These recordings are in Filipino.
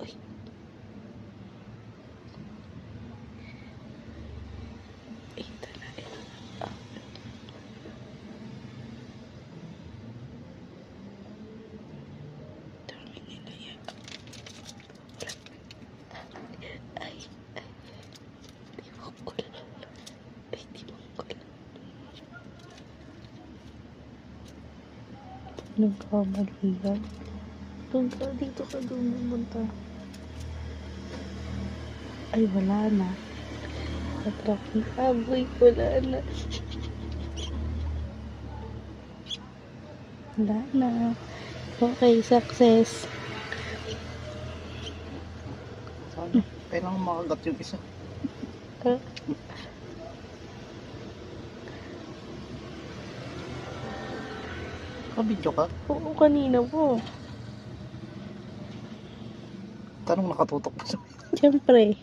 Uy. Ito na. Ah. Dami nila yan. Ay. Di mongkol. Ay, di mongkol. Nagkamali yan. Doon ka, dito ka doon pumunta. Ay, wala na. Atrak ng aboy, wala na. Wala na. Okay, success. Sana, kailangan makagat yung isa. Kabidyo ka? Oo, kanina po. Tanong nakatutok pa sa... Siyempre.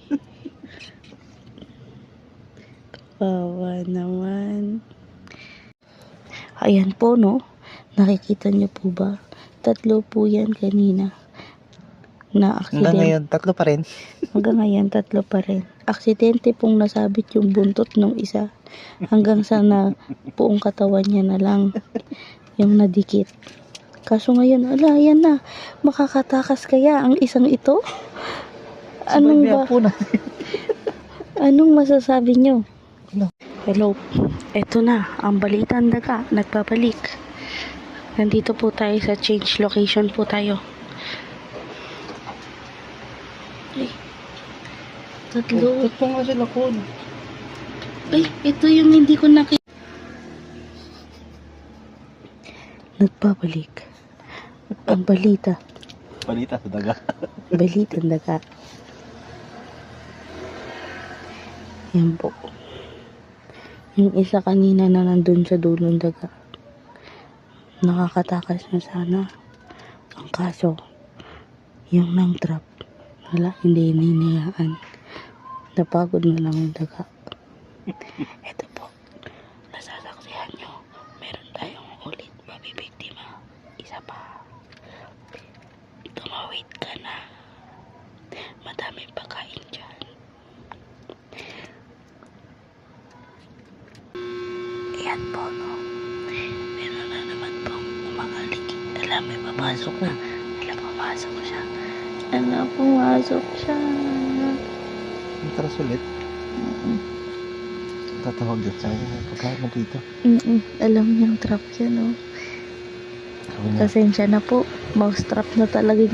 Kawawa naman. Ayan po, no? Nakikita niyo po ba? 3 po yan kanina. Na Hanggang aksidente. ngayon, 3 pa rin. Hanggang ngayon, 3 pa rin. Aksidente pong nasabit yung buntot ng isa. Hanggang sa na buong katawan niya na lang yung nadikit. Kaso ngayon, ala, yan na. Makakatakas kaya ang isang ito? Anong ba? Anong masasabi nyo? Hello. Hello. Eto na, ang balitang daga, nagbabalik. Nandito po tayo sa change location po tayo. Ay. 3. Ito nga sila ko. Ay, ito yung hindi ko nakita. Nagbabalik. Ang balita. Balita sa daga. Balitang daga. Yan po. Yung isa kanina na nandun sa dulong daga. Nakakatakas na sana. Ang kaso, yung nang trap, wala, hindi hinayaan. Napagod na lang yung daga. Ito po, nasasaksihan nyo, meron tayong ulit mabibiktima. Isa pa. Tumawid ka na. Madaming pagkain dyan. Ayan po, no? Meron na naman pong umangalik. Alam, may papasok na. Alam, pumasok siya. Alam, pumasok siya. Tara sulit. Tatawag din sa akin. Pagkain mo dito. Alam niyang trap yan, no? Pasensya na po. Mouse trap na talaga